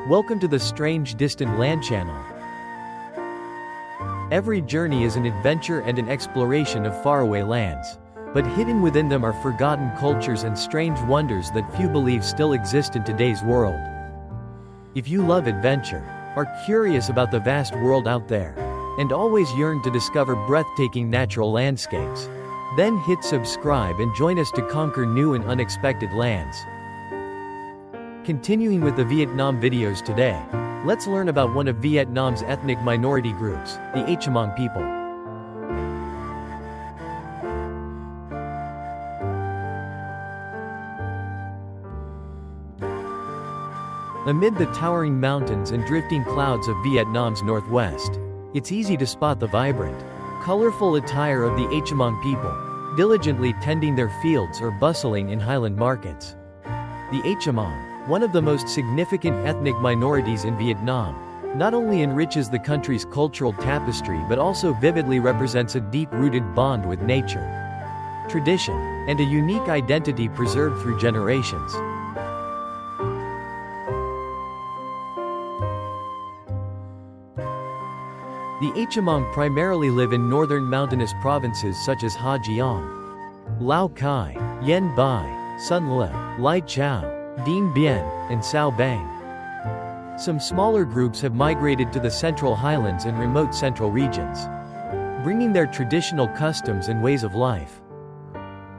Welcome to the Strange Distant Land channel. Every journey is an adventure and an exploration of faraway lands. But hidden within them are forgotten cultures and strange wonders that few believe still exist in today's world. If you love adventure, are curious about the vast world out there, and always yearn to discover breathtaking natural landscapes, then hit subscribe and join us to conquer new and unexpected lands. Continuing with the Vietnam videos today, let's learn about one of Vietnam's ethnic minority groups, the Hmong people. Amid the towering mountains and drifting clouds of Vietnam's northwest, it's easy to spot the vibrant, colorful attire of the Hmong people, diligently tending their fields or bustling in highland markets. The Hmong, one of the most significant ethnic minorities in Vietnam, not only enriches the country's cultural tapestry but also vividly represents a deep-rooted bond with nature, tradition, and a unique identity preserved through generations. The Hmong primarily live in northern mountainous provinces such as Ha Giang, Lao Cai, Yen Bai, Sun Le, Lai Chau, Dien Bien, and Sao Bang. Some smaller groups have migrated to the Central Highlands and remote central regions, bringing their traditional customs and ways of life.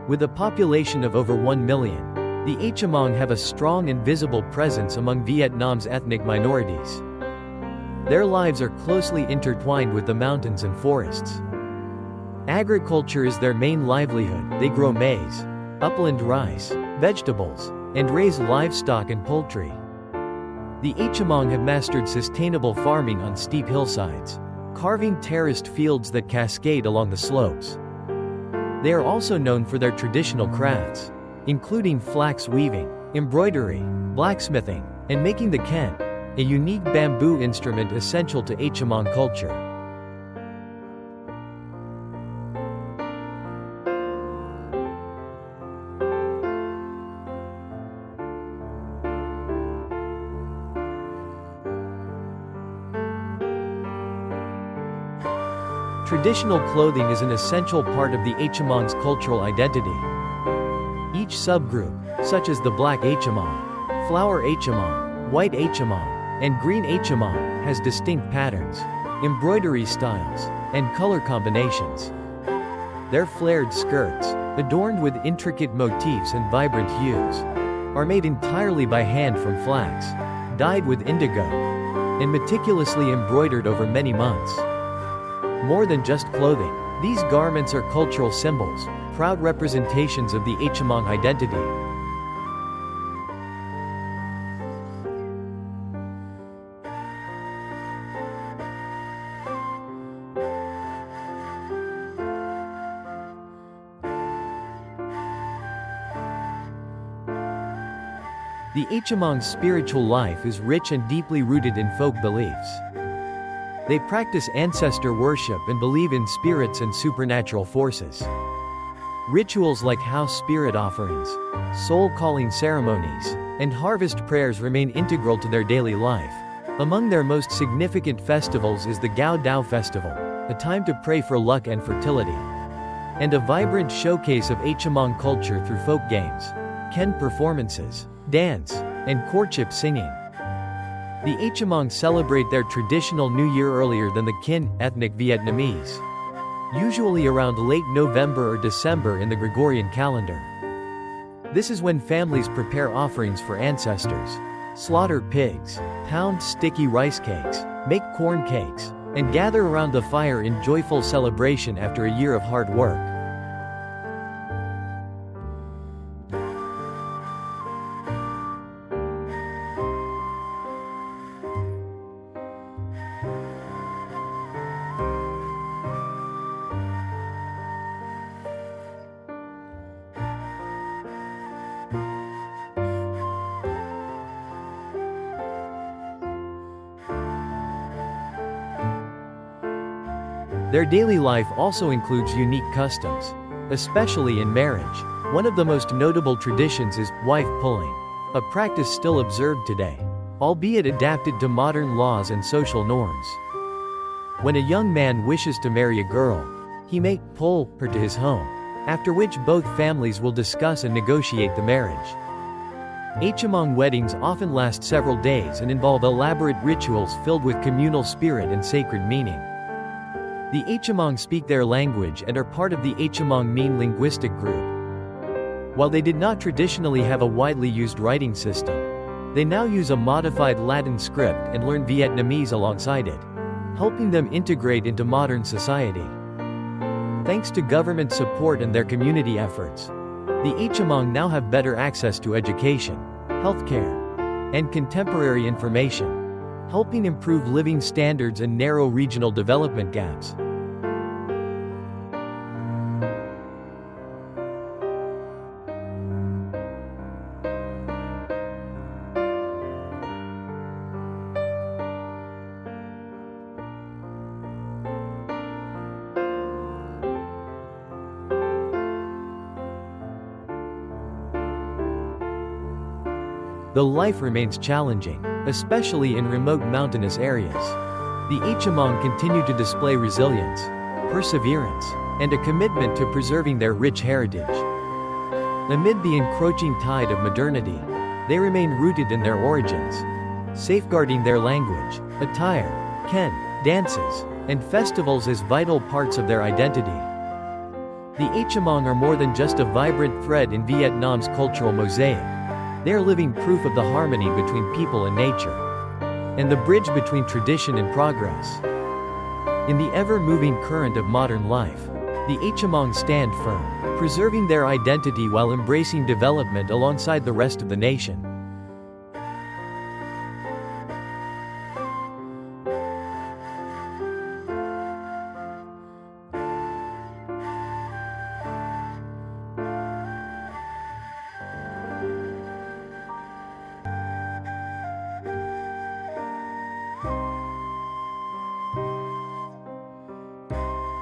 With a population of over 1 million, the Hmong have a strong and visible presence among Vietnam's ethnic minorities. Their lives are closely intertwined with the mountains and forests. Agriculture is their main livelihood. They grow maize, upland rice, vegetables, and raise livestock and poultry. The Hmong have mastered sustainable farming on steep hillsides, carving terraced fields that cascade along the slopes. They are also known for their traditional crafts, including flax weaving, embroidery, blacksmithing, and making the khen, a unique bamboo instrument essential to Hmong culture. Traditional clothing is an essential part of the Hmong's cultural identity. Each subgroup, such as the Black Hmong, Flower Hmong, White Hmong, and Green Hmong, has distinct patterns, embroidery styles, and color combinations. Their flared skirts, adorned with intricate motifs and vibrant hues, are made entirely by hand from flax, dyed with indigo, and meticulously embroidered over many months. More than just clothing, these garments are cultural symbols, proud representations of the Hmong identity. The Hmong's spiritual life is rich and deeply rooted in folk beliefs. They practice ancestor worship and believe in spirits and supernatural forces. Rituals like house spirit offerings, soul-calling ceremonies, and harvest prayers remain integral to their daily life. Among their most significant festivals is the Gao Dao Festival, a time to pray for luck and fertility, and a vibrant showcase of Hmong culture through folk games, khen performances, dance, and courtship singing. The Hmong celebrate their traditional New Year earlier than the Kinh ethnic Vietnamese, usually around late November or December in the Gregorian calendar. This is when families prepare offerings for ancestors, slaughter pigs, pound sticky rice cakes, make corn cakes, and gather around the fire in joyful celebration after a year of hard work. Their daily life also includes unique customs, especially in marriage. One of the most notable traditions is wife pulling, a practice still observed today. albeit adapted to modern laws and social norms. When a young man wishes to marry a girl, he may pull her to his home, after which both families will discuss and negotiate the marriage. Hmong weddings often last several days and involve elaborate rituals filled with communal spirit and sacred meaning. The Hmong speak their language and are part of the Hmong Mien linguistic group. While they did not traditionally have a widely used writing system, they now use a modified Latin script and learn Vietnamese alongside it, helping them integrate into modern society. Thanks to government support and their community efforts, the Hmong now have better access to education, healthcare, and contemporary information, helping improve living standards and narrow regional development gaps. Though life remains challenging, especially in remote mountainous areas, the Hmong continue to display resilience, perseverance, and a commitment to preserving their rich heritage. Amid the encroaching tide of modernity, they remain rooted in their origins, safeguarding their language, attire, ken, dances, and festivals as vital parts of their identity. The Hmong are more than just a vibrant thread in Vietnam's cultural mosaic. They are living proof of the harmony between people and nature, and the bridge between tradition and progress. In the ever-moving current of modern life, the Hmong stand firm, preserving their identity while embracing development alongside the rest of the nation.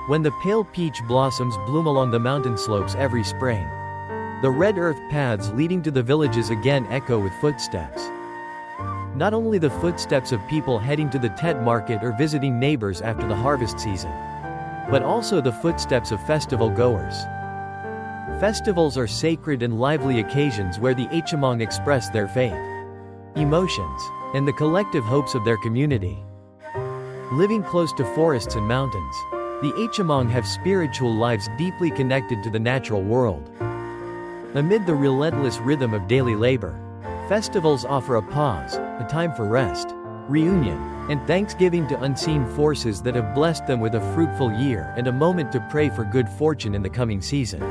When the pale peach blossoms bloom along the mountain slopes every spring, the red earth paths leading to the villages again echo with footsteps. Not only the footsteps of people heading to the Tet market or visiting neighbors after the harvest season, but also the footsteps of festival goers. Festivals are sacred and lively occasions where the Hmong express their faith, emotions, and the collective hopes of their community. Living close to forests and mountains, the Hmong have spiritual lives deeply connected to the natural world. Amid the relentless rhythm of daily labor, festivals offer a pause, a time for rest, reunion, and thanksgiving to unseen forces that have blessed them with a fruitful year and a moment to pray for good fortune in the coming season.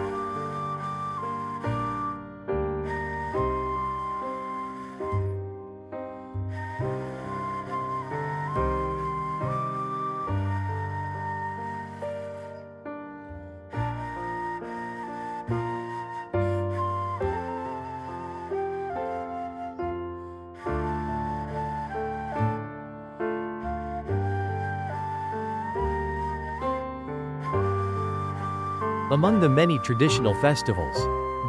Among the many traditional festivals,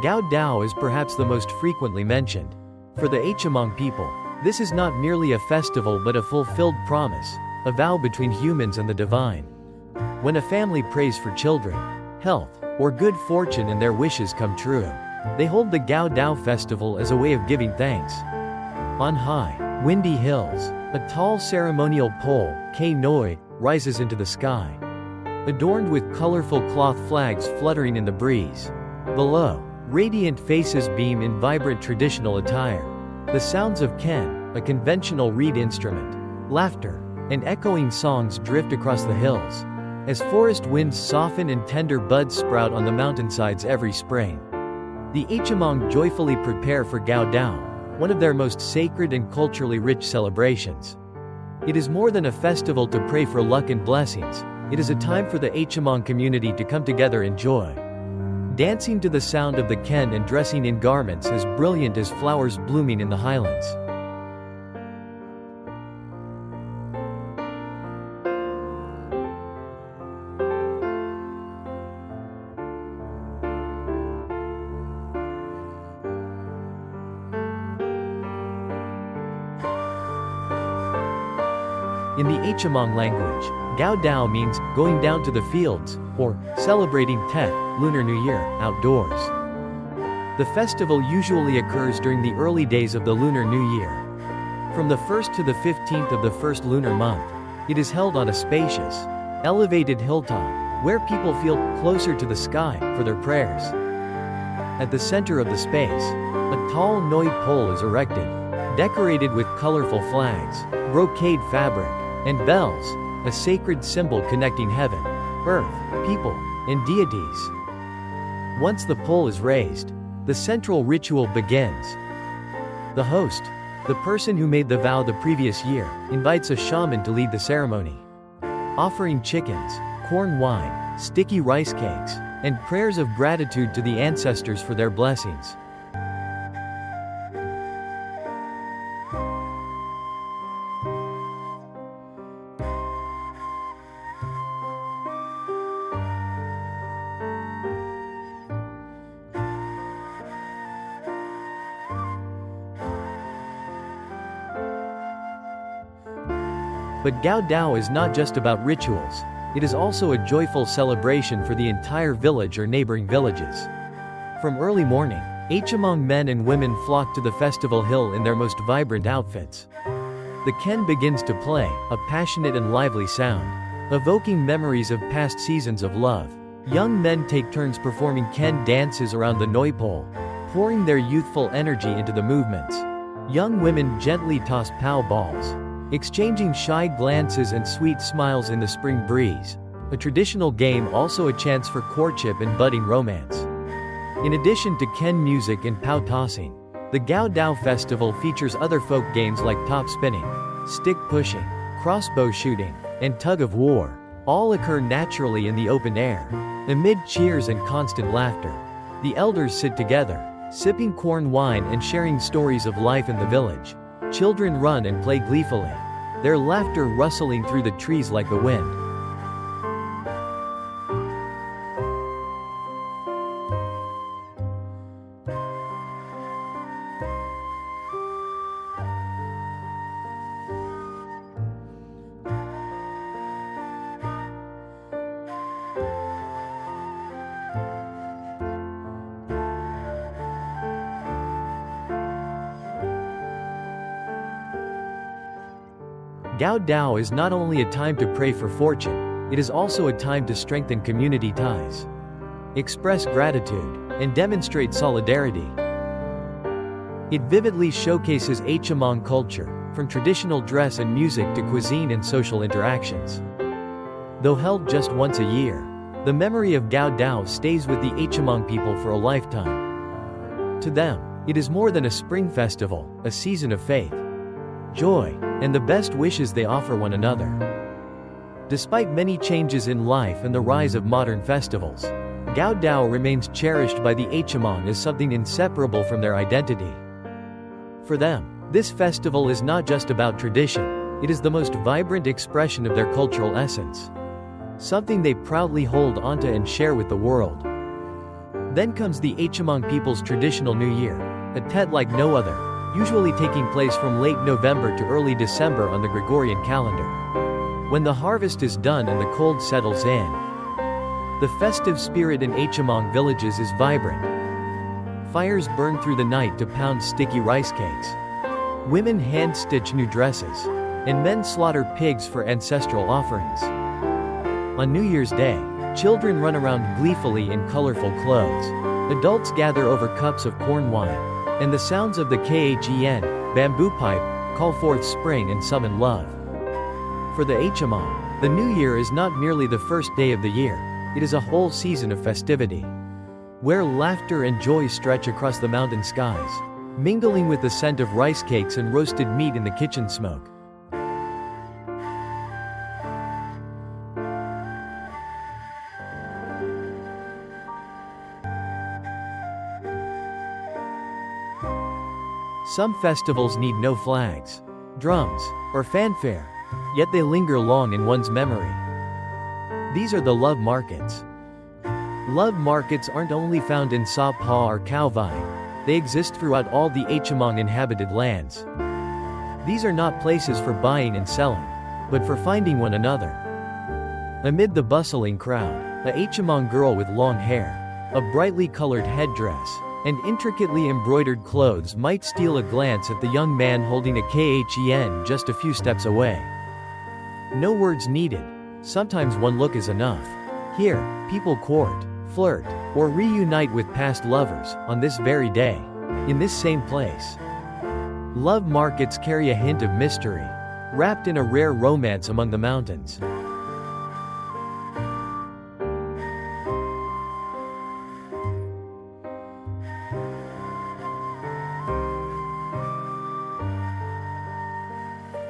Gao Dao is perhaps the most frequently mentioned. For the Hmong people, this is not merely a festival but a fulfilled promise, a vow between humans and the divine. When a family prays for children, health, or good fortune and their wishes come true, they hold the Gao Dao festival as a way of giving thanks. On high, windy hills, a tall ceremonial pole, K Noi, rises into the sky, adorned with colorful cloth flags fluttering in the breeze. Below, radiant faces beam in vibrant traditional attire. The sounds of ken, a conventional reed instrument, laughter, and echoing songs drift across the hills, as forest winds soften and tender buds sprout on the mountainsides every spring. The Hmong joyfully prepare for Gao Dao, one of their most sacred and culturally rich celebrations. It is more than a festival to pray for luck and blessings. It is a time for the Hmong community to come together in joy, dancing to the sound of the ken and dressing in garments as brilliant as flowers blooming in the highlands. In the Hmong language, Gao Dao means going down to the fields, or celebrating Tet, Lunar New Year, outdoors. The festival usually occurs during the early days of the Lunar New Year. From the 1st to the 15th of the first lunar month, it is held on a spacious, elevated hilltop, where people feel closer to the sky for their prayers. At the center of the space, a tall Noi pole is erected, decorated with colorful flags, brocade fabric, and bells, a sacred symbol connecting heaven, earth, people, and deities. Once the pole is raised, the central ritual begins. The host, the person who made the vow the previous year, invites a shaman to lead the ceremony. Offering chickens, corn wine, sticky rice cakes, and prayers of gratitude to the ancestors for their blessings. But Gao Dao is not just about rituals, it is also a joyful celebration for the entire village or neighboring villages. From early morning, Hmong men and women flock to the festival hill in their most vibrant outfits. The Ken begins to play, a passionate and lively sound, evoking memories of past seasons of love. Young men take turns performing Ken dances around the Noi pole, pouring their youthful energy into the movements. Young women gently toss pow balls, exchanging shy glances and sweet smiles in the spring breeze. A traditional game, also a chance for courtship and budding romance. In addition to Ken music and pow tossing, the Gao Dao festival features other folk games like top spinning, stick pushing, crossbow shooting, and tug of war. All occur naturally in the open air, amid cheers and constant laughter. The elders sit together, sipping corn wine and sharing stories of life in the village. Children run and play gleefully, their laughter rustling through the trees like the wind. Gao Dao is not only a time to pray for fortune, it is also a time to strengthen community ties, express gratitude, and demonstrate solidarity. It vividly showcases Hmong culture, from traditional dress and music to cuisine and social interactions. Though held just once a year, the memory of Gao Dao stays with the Hmong people for a lifetime. To them, it is more than a spring festival, a season of faith, joy, and the best wishes they offer one another. Despite many changes in life and the rise of modern festivals, Gao Dao remains cherished by the Hmong as something inseparable from their identity. For them, this festival is not just about tradition, it is the most vibrant expression of their cultural essence. Something they proudly hold onto and share with the world. Then comes the Hmong people's traditional New Year, a Tet like no other, usually taking place from late November to early December on the Gregorian calendar. When the harvest is done and the cold settles in, the festive spirit in Hmong villages is vibrant. Fires burn through the night to pound sticky rice cakes. Women hand-stitch new dresses, and men slaughter pigs for ancestral offerings. On New Year's Day, children run around gleefully in colorful clothes. Adults gather over cups of corn wine, and the sounds of the khen, bamboo pipe, call forth spring and summon love. For the Hmong, the New Year is not merely the first day of the year, it is a whole season of festivity, where laughter and joy stretch across the mountain skies, mingling with the scent of rice cakes and roasted meat in the kitchen smoke. Some festivals need no flags, drums, or fanfare, yet they linger long in one's memory. These are the love markets. Love markets aren't only found in Sa Pa or Khao Vai, they exist throughout all the Hmong inhabited lands. These are not places for buying and selling, but for finding one another. Amid the bustling crowd, a Hmong girl with long hair, a brightly colored headdress, and intricately embroidered clothes might steal a glance at the young man holding a khen just a few steps away. No words needed. Sometimes one look is enough. Here, people court, flirt, or reunite with past lovers, on this very day. In this same place. Love markets carry a hint of mystery, wrapped in a rare romance among the mountains.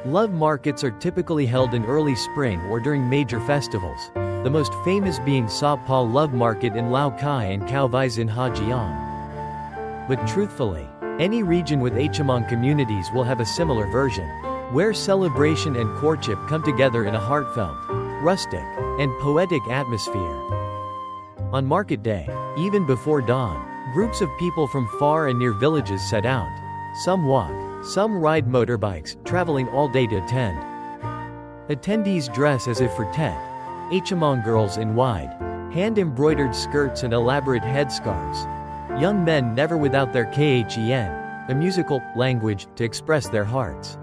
Love markets are typically held in early spring or during major festivals, the most famous being Sa Pa Love Market in Lao Cai and Khao Vais in Ha Giang. But truthfully, any region with Hmong communities will have a similar version, where celebration and courtship come together in a heartfelt, rustic, and poetic atmosphere. On market day, even before dawn, groups of people from far and near villages set out. Some walk, some ride motorbikes, traveling all day to attend. Attendees dress as if for Tet. Hmong girls in wide, hand-embroidered skirts and elaborate headscarves. Young men never without their khen, a musical language to express their hearts.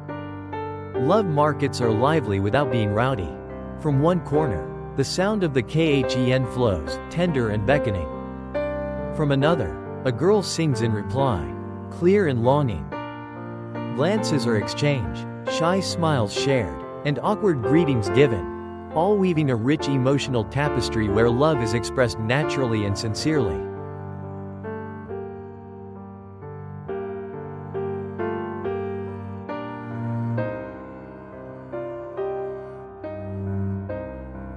Love markets are lively without being rowdy. From one corner, the sound of the khen flows, tender and beckoning. From another, a girl sings in reply, clear and longing. Glances are exchanged, shy smiles shared, and awkward greetings given, all weaving a rich emotional tapestry where love is expressed naturally and sincerely.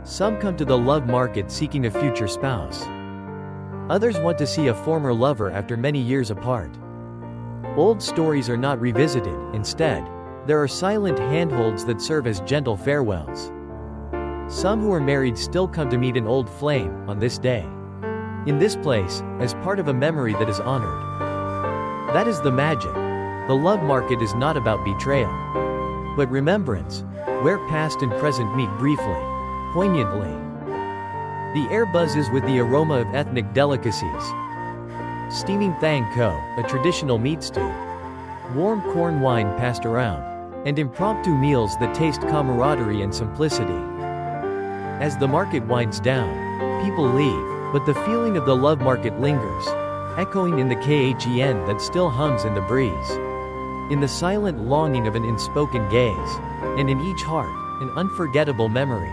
Some come to the love market seeking a future spouse. Others want to see a former lover after many years apart. Old stories are not revisited, instead, there are silent handholds that serve as gentle farewells. Some who are married still come to meet an old flame on this day. In this place, as part of a memory that is honored. That is the magic. The love market is not about betrayal, but remembrance, where past and present meet briefly, poignantly. The air buzzes with the aroma of ethnic delicacies. Steaming thang ko, a traditional meat stew. Warm corn wine passed around. And impromptu meals that taste camaraderie and simplicity. As the market winds down, people leave, but the feeling of the love market lingers, echoing in the khen that still hums in the breeze. In the silent longing of an unspoken gaze, and in each heart, an unforgettable memory.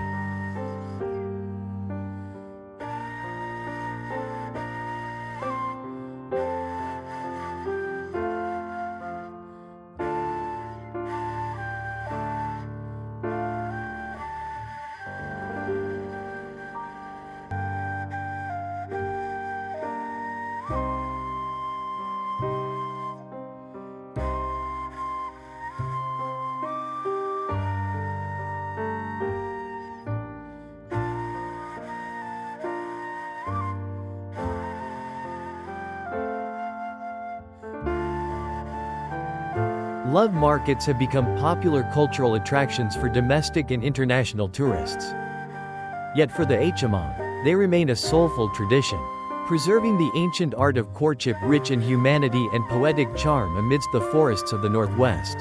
Love markets have become popular cultural attractions for domestic and international tourists. Yet for the Hmong, they remain a soulful tradition, preserving the ancient art of courtship rich in humanity and poetic charm amidst the forests of the Northwest.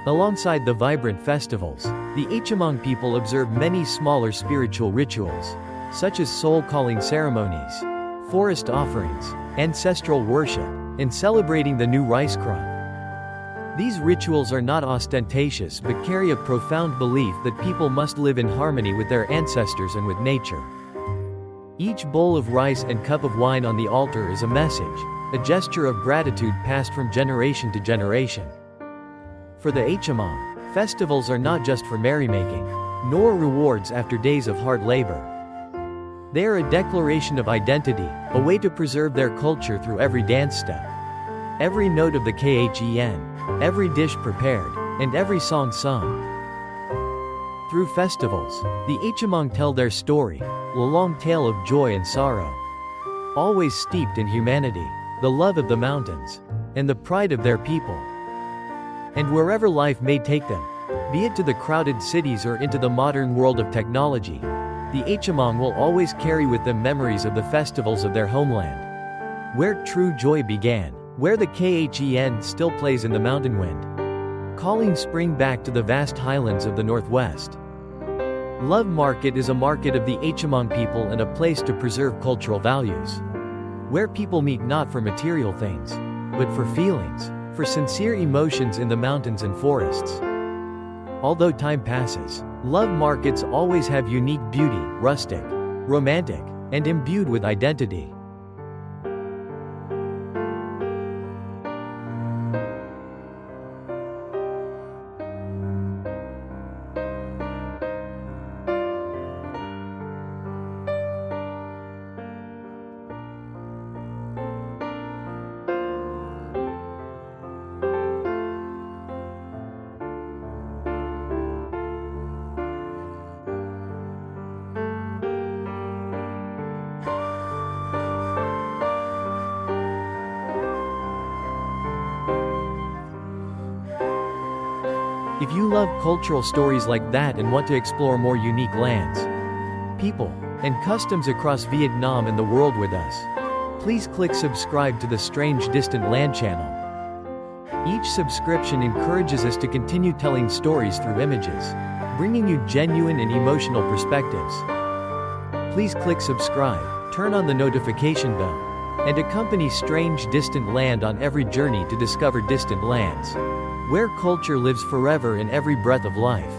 Alongside the vibrant festivals, the Hmong people observe many smaller spiritual rituals, such as soul-calling ceremonies, forest offerings, ancestral worship, and celebrating the new rice crop. These rituals are not ostentatious but carry a profound belief that people must live in harmony with their ancestors and with nature. Each bowl of rice and cup of wine on the altar is a message, a gesture of gratitude passed from generation to generation. For the Hmong, festivals are not just for merrymaking, nor rewards after days of hard labor. They are a declaration of identity, a way to preserve their culture through every dance step, every note of the khen, every dish prepared, and every song sung. Through festivals, the Hmong tell their story, a long tale of joy and sorrow. Always steeped in humanity, the love of the mountains, and the pride of their people. And wherever life may take them, Be it to the crowded cities or into the modern world of technology, the Hmong will always carry with them memories of the festivals of their homeland. Where true joy began, where the Khen still plays in the mountain wind, calling spring back to the vast highlands of the northwest. Love Market is a market of the Hmong people and a place to preserve cultural values. Where people meet not for material things, but for feelings, for sincere emotions in the mountains and forests. Although time passes, love markets always have unique beauty, rustic, romantic, and imbued with identity. If you love cultural stories like that and want to explore more unique lands, people, and customs across Viet Nam and the world with us, please click subscribe to the Strange Distant Land channel. Each subscription encourages us to continue telling stories through images, bringing you genuine and emotional perspectives. Please click subscribe, turn on the notification bell, and accompany Strange Distant Land on every journey to discover distant lands, where culture lives forever in every breath of life.